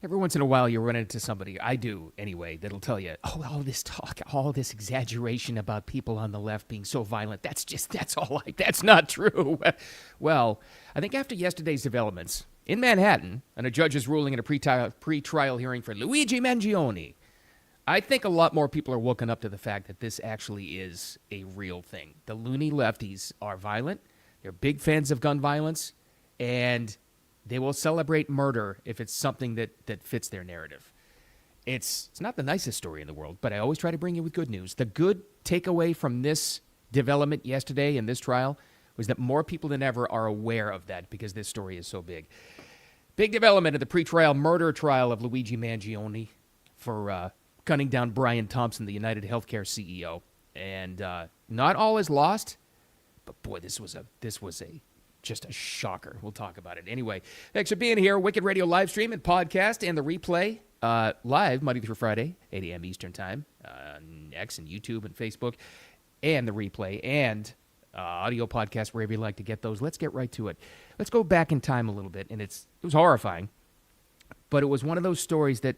Every once in a while, you run into somebody, I do anyway, that'll tell you, oh, all this talk, all this exaggeration about people on the left being so violent, that's not true. Well, I think after yesterday's developments in Manhattan, and a judge's ruling in a pre-trial hearing for Luigi Mangione, I think a lot more people are woken up to the fact that this actually is a real thing. The loony lefties are violent. They're big fans of gun violence, and they will celebrate murder if it's something that fits their narrative. It's not the nicest story in the world, but I always try to bring you with good news. The good takeaway from this development yesterday in this trial was that more people than ever are aware of that because this story is so big. Big development of the pretrial murder trial of Luigi Mangione for gunning down Brian Thompson, the United Healthcare CEO. And not all is lost, but boy, this was just a shocker. We'll talk about it. Anyway, thanks for being here. Wicked Radio live stream and podcast and the replay live Monday through Friday, 8 a.m. Eastern Time on X and YouTube and Facebook, and the replay and audio podcast wherever you like to get those. Let's get right to it. Let's go back in time a little bit, and it was horrifying, but it was one of those stories that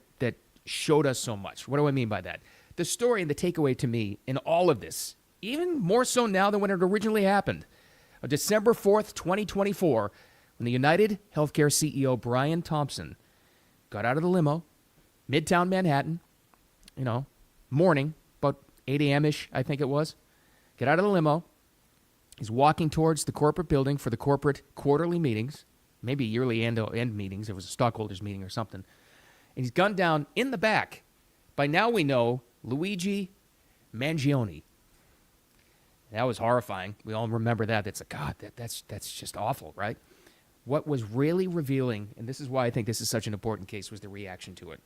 showed us so much. What do I mean by that? The story and the takeaway to me in all of this, even more so now than when it originally happened, on December 4th, 2024, when the United Healthcare CEO Brian Thompson got out of the limo, Midtown Manhattan, morning, about 8 a.m.-ish, I think it was. Get out of the limo. He's walking towards the corporate building for the corporate quarterly meetings, maybe yearly end meetings. It was a stockholders meeting or something. And he's gunned down in the back by, now we know, Luigi Mangione. That was horrifying. We all remember that. That's just awful, right? What was really revealing, and this is why I think this is such an important case, was the reaction to it.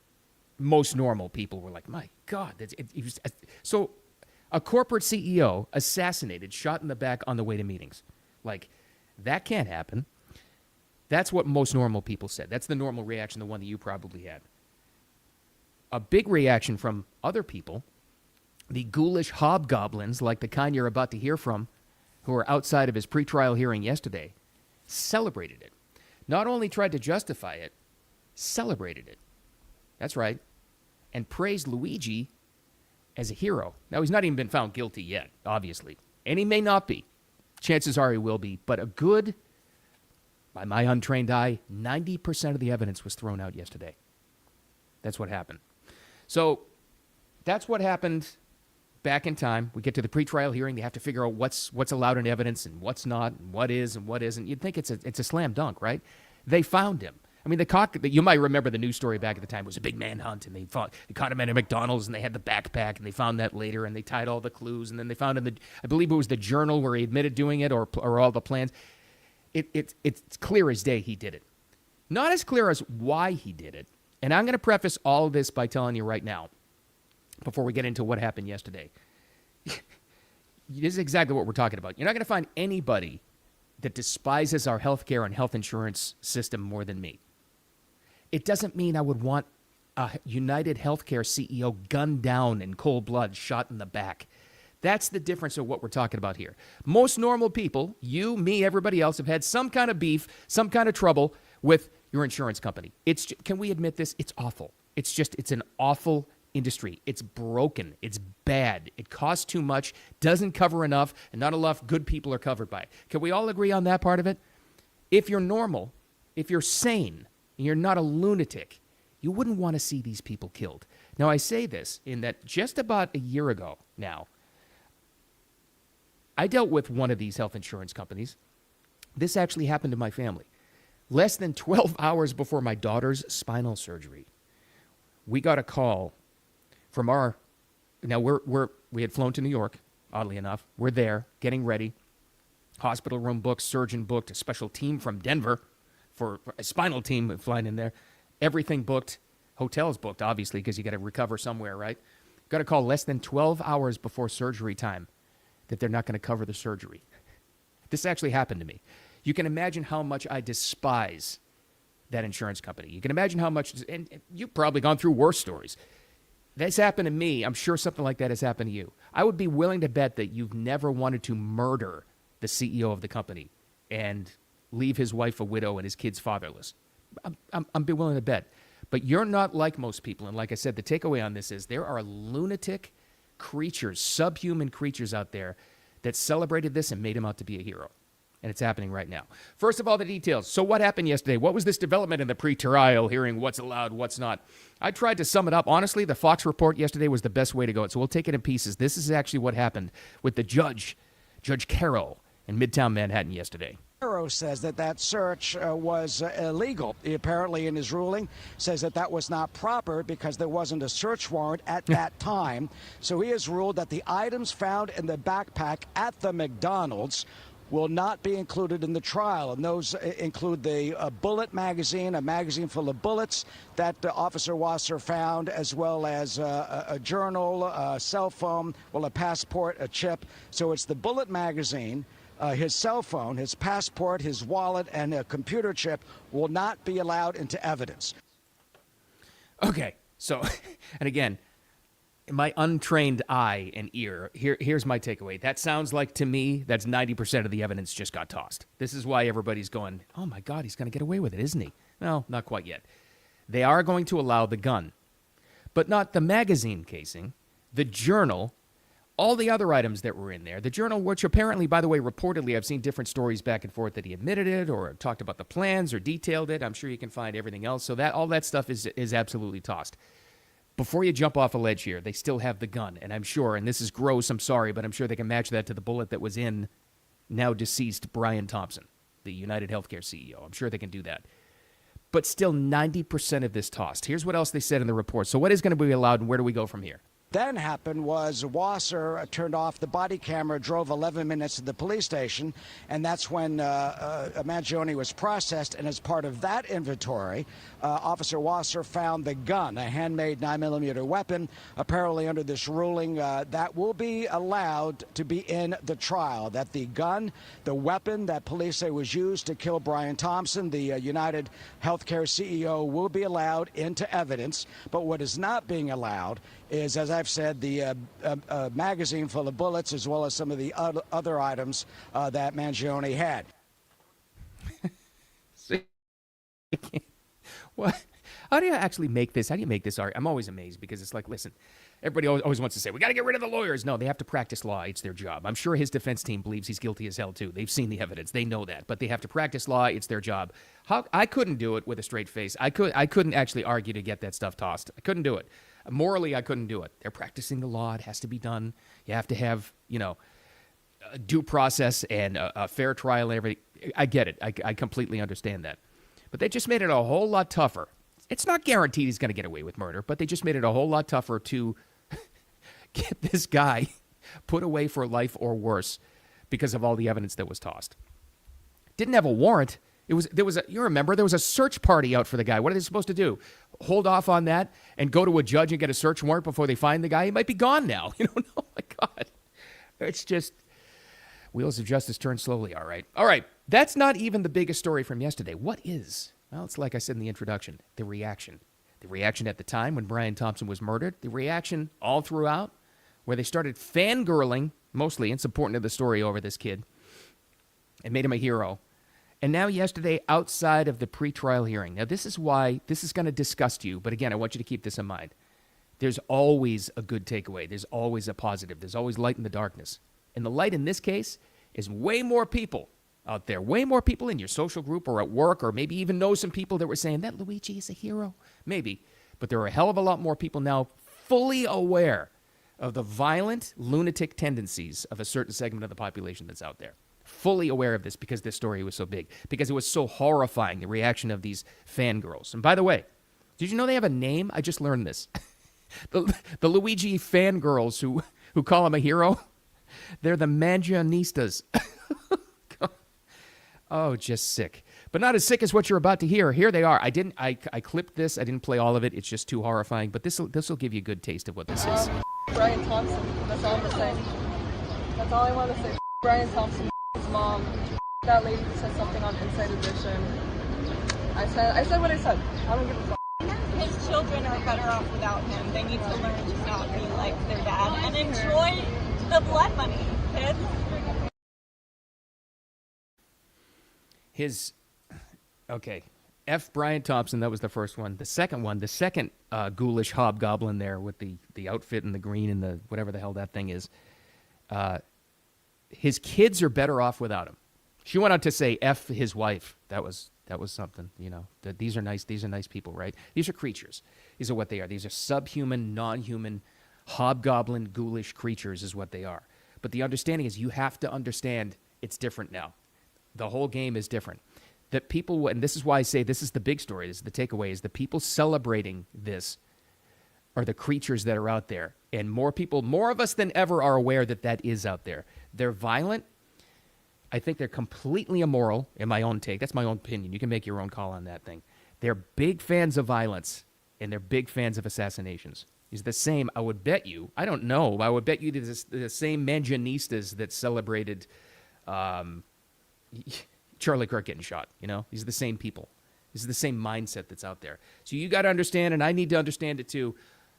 Most normal people were like, my God. So a corporate CEO assassinated, shot in the back on the way to meetings. Like, that can't happen. That's what most normal people said. That's the normal reaction, the one that you probably had. A big reaction from other people, the ghoulish hobgoblins like the kind you're about to hear from, who were outside of his pretrial hearing yesterday, celebrated it. Not only tried to justify it, celebrated it. That's right. And praised Luigi as a hero. Now, he's not even been found guilty yet, obviously. And he may not be. Chances are he will be. But a good, by my untrained eye, 90% of the evidence was thrown out yesterday. That's what happened. So that's what happened back in time. We get to the pretrial hearing. They have to figure out what's allowed in evidence and what's not, and what is and what isn't. You'd think it's a slam dunk, right? They found him. I mean, you might remember the news story back at the time. It was a big manhunt, and they caught him at a McDonald's, and they had the backpack, and they found that later, and they tied all the clues, and then they found I believe it was the journal where he admitted doing it, or all the plans. It's clear as day he did it. Not as clear as why he did it. And I'm going to preface all of this by telling you right now, before we get into what happened yesterday. This is exactly what we're talking about. You're not going to find anybody that despises our healthcare and health insurance system more than me. It doesn't mean I would want a United Healthcare CEO gunned down in cold blood, shot in the back. That's the difference of what we're talking about here. Most normal people, you, me, everybody else, have had some kind of beef, some kind of trouble with your insurance company. Can we admit this? It's awful. It's an awful industry. It's broken. It's bad. It costs too much, doesn't cover enough, and not enough good people are covered by it. Can we all agree on that part of it? If you're normal, if you're sane, and you're not a lunatic, you wouldn't want to see these people killed. Now, I say this in that just about a year ago now, I dealt with one of these health insurance companies. This actually happened to my family. Less than 12 hours before my daughter's spinal surgery, we got a call from we had flown to New York, oddly enough. We're there, getting ready. Hospital room booked, surgeon booked, a special team from Denver for a spinal team flying in there. Everything booked. Hotels booked, obviously, because you got to recover somewhere, right? Got a call less than 12 hours before surgery time that they're not going to cover the surgery. This actually happened to me. You can imagine how much I despise that insurance company. You can imagine how much, and you've probably gone through worse stories. This happened to me. I'm sure something like that has happened to you. I would be willing to bet that you've never wanted to murder the CEO of the company and leave his wife a widow and his kids fatherless. I'm be willing to bet. But you're not like most people. And like I said, the takeaway on this is there are lunatic creatures, subhuman creatures out there that celebrated this and made him out to be a hero. And it's happening right now. First of all, the details. So what happened yesterday? What was this development in the pre-trial hearing? What's allowed, what's not? I tried to sum it up. Honestly, the Fox report yesterday was the best way to go. So we'll take it in pieces. This is actually what happened with the Judge Carroll in Midtown Manhattan yesterday. Carroll says that search was illegal. He apparently, in his ruling, says that was not proper because there wasn't a search warrant at that time. So he has ruled that the items found in the backpack at the McDonald's will not be included in the trial. And those include the bullet magazine, a magazine full of bullets that Officer Wasser found, as well as a journal, a cell phone, a passport, a chip. So it's the bullet magazine, his cell phone, his passport, his wallet, and a computer chip will not be allowed into evidence. Okay, so, and again, my untrained eye and ear, here's my takeaway. That sounds like, to me, that's 90% of the evidence just got tossed. This is why everybody's going, oh my God, he's going to get away with it, isn't he? No, not quite yet. They are going to allow the gun, but not the magazine casing, the journal, all the other items that were in there. The journal, which apparently, by the way, reportedly, I've seen different stories back and forth that he admitted it or talked about the plans or detailed it. I'm sure you can find everything else. So that all that stuff is absolutely tossed. Before you jump off a ledge here, they still have the gun. And I'm sure, and this is gross, I'm sorry, but I'm sure they can match that to the bullet that was in now deceased Brian Thompson, the United Healthcare CEO. I'm sure they can do that. But still 90% of this tossed. Here's what else they said in the report. So what is going to be allowed and where do we go from here? Then happened was Wasser turned off the body camera, drove 11 minutes to the police station, and that's when Mangione was processed. And as part of that inventory, Officer Wasser found the gun, a handmade 9mm weapon. Apparently, under this ruling, that will be allowed to be in the trial. That the gun, the weapon that police say was used to kill Brian Thompson, the United Healthcare CEO, will be allowed into evidence. But what is not being allowed is, as I've said, the magazine full of bullets, as well as some of the other items that Mangione had. What? How do you actually make this? How do you make this argument? I'm always amazed because it's like, listen, everybody always wants to say, we got to get rid of the lawyers. No, they have to practice law. It's their job. I'm sure his defense team believes he's guilty as hell, too. They've seen the evidence. They know that. But they have to practice law. It's their job. I couldn't do it with a straight face. I couldn't actually argue to get that stuff tossed. I couldn't do it. Morally, I couldn't do it. They're practicing the law. It has to be done. You have to have, a due process and a fair trial and everything. I get it. I completely understand that. But they just made it a whole lot tougher. It's not guaranteed he's going to get away with murder, but they just made it a whole lot tougher to get this guy put away for life or worse because of all the evidence that was tossed. Didn't have a warrant. You remember, there was a search party out for the guy. What are they supposed to do? Hold off on that and go to a judge and get a search warrant before they find the guy? He might be gone now. Oh my God. It's just, wheels of justice turn slowly, all right. All right, that's not even the biggest story from yesterday. What is? Well, it's like I said in the introduction, the reaction. The reaction at the time when Brian Thompson was murdered, the reaction all throughout, where they started fangirling, mostly, it's important to the story, over this kid, and made him a hero. And now yesterday, outside of the pretrial hearing. Now, this is why this is going to disgust you, but again, I want you to keep this in mind. There's always a good takeaway. There's always a positive. There's always light in the darkness. And the light in this case is way more people out there, way more people in your social group or at work, or maybe even know some people that were saying that Luigi is a hero. Maybe. But there are a hell of a lot more people now fully aware of the violent, lunatic tendencies of a certain segment of the population that's out there. Fully aware of this because this story was so big, because it was so horrifying, the reaction of these fangirls. And by the way, did you know they have a name? I just learned this. The Luigi fangirls who call him a hero, they're the Mangionistas. Oh, just sick. But not as sick as what you're about to hear. Here they are. I clipped this. I didn't play all of it. It's just too horrifying. But this will give you a good taste of what this is. Brian Thompson. That's all I'm going to say. That's all I want to say. Brian Thompson, his mom. That lady said something on Inside Edition. I said what I said. I don't give a fuck. His children are better off without him. They need to learn to not be like their dad and enjoy the blood money, kids. Okay, F. Brian Thompson, that was the first one. The second ghoulish hobgoblin there with the outfit and the green and the whatever the hell that thing is. His kids are better off without him. She went on to say F his wife. That was something, that these are nice people, right? These are creatures. These are what they are. These are subhuman, non-human, hobgoblin, ghoulish creatures is what they are. But the understanding is you have to understand it's different now. The whole game is different. That people, and this is why I say this is the big story, this is the takeaway, is the people celebrating this are the creatures that are out there. And more of us than ever are aware that is out there. They're violent. I think they're completely immoral, in my own take. That's my own opinion. You can make your own call on that thing. They're big fans of violence, and they're big fans of assassinations. He's the same, I would bet you, I don't know, I would bet you the same Mangionistas that celebrated Charlie Kirk getting shot, These are the same people. This is the same mindset that's out there. So you got to understand, and I need to understand it too,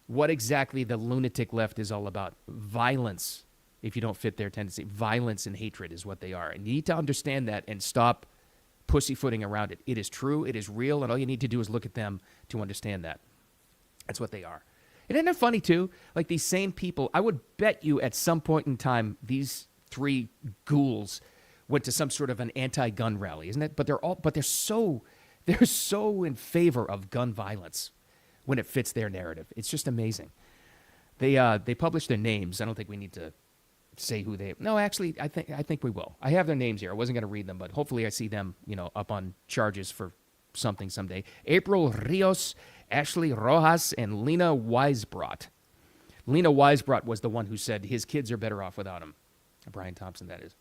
what exactly the lunatic left is all about. Violence, if you don't fit their tendency. Violence and hatred is what they are. And you need to understand that and stop pussyfooting around it. It is true, it is real, and all you need to do is look at them to understand that. That's what they are. And isn't it funny, too? Like these same people, I would bet you at some point in time, these three ghouls went to some sort of an anti-gun rally, isn't it? But they're so in favor of gun violence when it fits their narrative. It's just amazing. They published their names. I don't think we need to say who they. No, actually, I think we will. I have their names here. I wasn't going to read them, but hopefully I see them, up on charges for something someday. April Rios, Ashley Rojas, and Lena Weisbrot. Lena Weisbrot was the one who said his kids are better off without him. Brian Thompson, that is.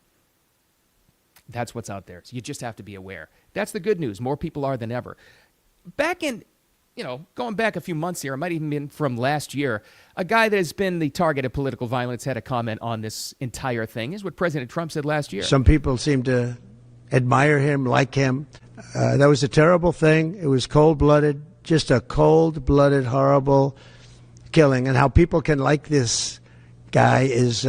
That's what's out there. So you just have to be aware. That's the good news. More people are than ever. Back in, going back a few months here, it might even been from last year, a guy that has been the target of political violence had a comment on this entire thing. Is what President Trump said last year. Some people seem to admire him, like him. That was a terrible thing. It was cold-blooded, just a cold-blooded, horrible killing. And how people can like this guy is...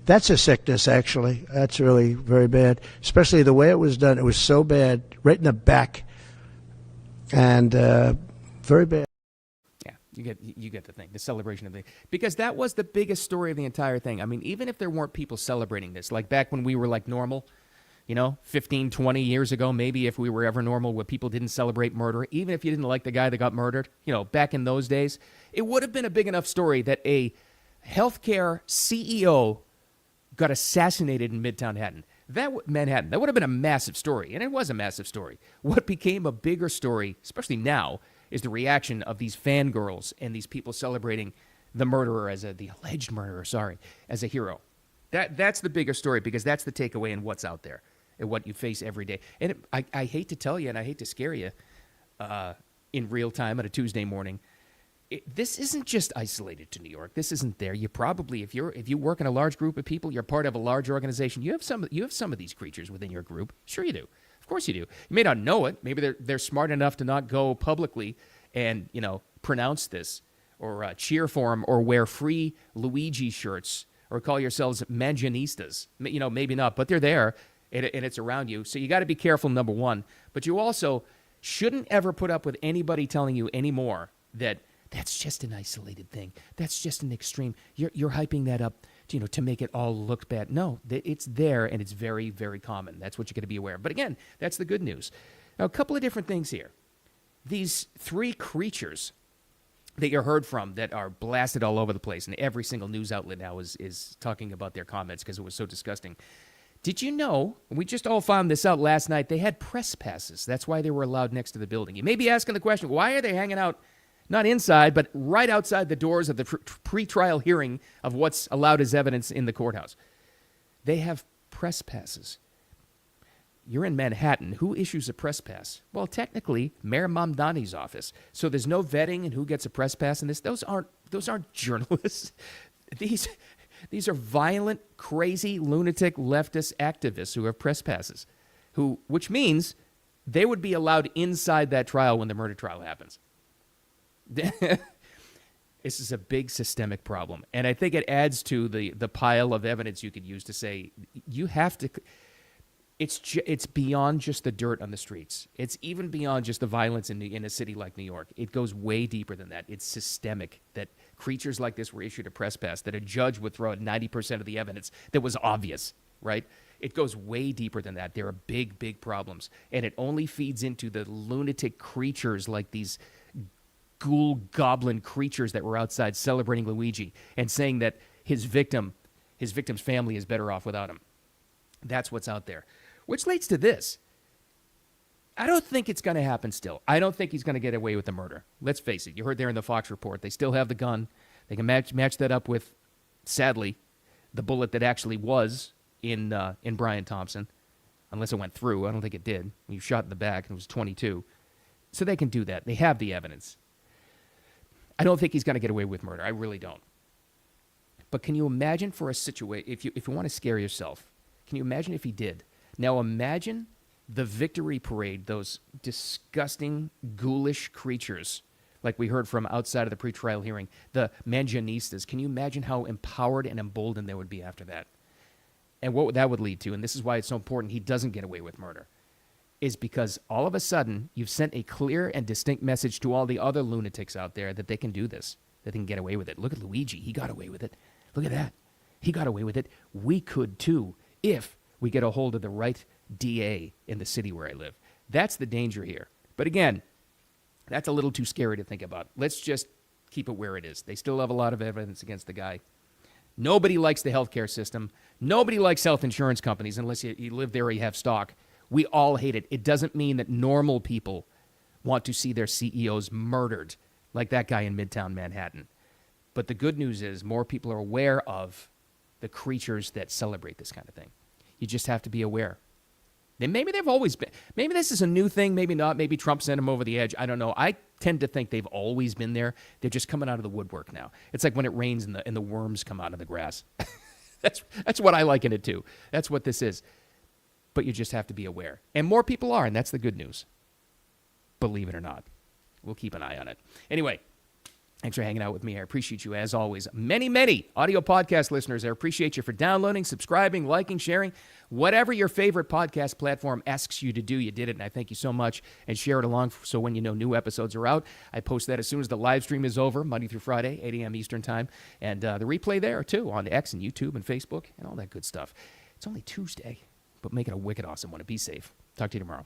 that's a sickness, actually. That's really very bad, especially the way it was done. It was so bad, right in the back, and very bad. Yeah, you get the thing, the celebration of the, because that was the biggest story of the entire thing. I mean, even if there weren't people celebrating this, like back when we were like normal, 15, 20 years ago, maybe if we were ever normal where people didn't celebrate murder, even if you didn't like the guy that got murdered, back in those days, it would have been a big enough story that a healthcare CEO got assassinated in Midtown Manhattan. That would have been a massive story, and it was a massive story. What became a bigger story, especially now, is the reaction of these fangirls and these people celebrating the murderer the alleged murderer, as a hero. That's the bigger story, because that's the takeaway in what's out there and what you face every day. And I hate to tell you, and I hate to scare you in real time on a Tuesday morning, this isn't just isolated to New York. This isn't there. You probably, if you work in a large group of people, you're part of a large organization. You have some of these creatures within your group. Sure, you do. Of course, you do. You may not know it. Maybe they're smart enough to not go publicly and pronounce this or cheer for them or wear free Luigi shirts or call yourselves Mangionistas. Maybe not, but they're there and it's around you. So you got to be careful. Number one, but you also shouldn't ever put up with anybody telling you anymore that. That's just an isolated thing. That's just an extreme. You're hyping that up, to make it all look bad. No, it's there, and it's very, very common. That's what you're going to be aware of. But again, that's the good news. Now, a couple of different things here. These three creatures that you heard from that are blasted all over the place, and every single news outlet now is talking about their comments because it was so disgusting. Did you know, we just all found this out last night, they had press passes. That's why they were allowed next to the building. You may be asking the question, why are they hanging out not inside, but right outside the doors of the pre-trial hearing of what's allowed as evidence in the courthouse? They have press passes. You're in Manhattan. Who issues a press pass? Well, technically, Mayor Mamdani's office. So there's no vetting in who gets a press pass in this. Those aren't journalists. These are violent, crazy, lunatic leftist activists who have press passes, which means they would be allowed inside that trial when the murder trial happens. This is a big systemic problem, and I think it adds to the pile of evidence you could use to say you have to. It's beyond just the dirt on the streets. It's even beyond just the violence in a city like New York. It goes way deeper than that. It's systemic, that creatures like this were issued a press pass, that a judge would throw out 90% of the evidence that was obvious, right? It goes way deeper than that. There are big, big problems. And it only feeds into the lunatic creatures like these ghoul goblin creatures that were outside celebrating Luigi and saying that his victim's family is better off without him. That's what's out there. Which leads to this. I don't think it's going to happen still. I don't think he's going to get away with the murder. Let's face it. You heard there in the Fox report. They still have the gun. They can match that up with, sadly, the bullet that actually was in Brian Thompson. Unless it went through. I don't think it did. He was shot in the back and it was 22. So they can do that. They have the evidence. I don't think he's going to get away with murder. I really don't. But can you imagine for a situation, if you want to scare yourself, can you imagine if he did? Now imagine the victory parade, those disgusting, ghoulish creatures, like we heard from outside of the pretrial hearing, the Mangionistas. Can you imagine how empowered and emboldened they would be after that? And what that would lead to, and this is why it's so important he doesn't get away with murder, is because all of a sudden you've sent a clear and distinct message to all the other lunatics out there that they can do this, that they can get away with it. Look at Luigi. He got away with it. Look at that. He got away with it. We could too, if we get a hold of the right DA in the city where I live. That's the danger here. But again, that's a little too scary to think about. Let's just keep it where it is. They still have a lot of evidence against the guy. Nobody likes the healthcare system. Nobody likes health insurance companies unless you live there or you have stock. We all hate it. It doesn't mean that normal people want to see their CEOs murdered like that guy in Midtown Manhattan. But the good news is more people are aware of the creatures that celebrate this kind of thing. You just have to be aware. Then maybe they've always been. Maybe this is a new thing. Maybe not. Maybe Trump sent them over the edge. I don't know. I tend to think they've always been there. They're just coming out of the woodwork now. It's like when it rains and the worms come out of the grass. That's what I liken it to. That's what this is. But you just have to be aware. And more people are, and that's the good news. Believe it or not. We'll keep an eye on it. Anyway, thanks for hanging out with me. I appreciate you, as always. Many, many audio podcast listeners, I appreciate you for downloading, subscribing, liking, sharing. Whatever your favorite podcast platform asks you to do, you did it, and I thank you so much. And share it along so when you know new episodes are out. I post that as soon as the live stream is over, Monday through Friday, 8 a.m. Eastern Time. And the replay there, too, on X and YouTube and Facebook and all that good stuff. It's only Tuesday, but make it a wicked awesome one. Be safe. Talk to you tomorrow.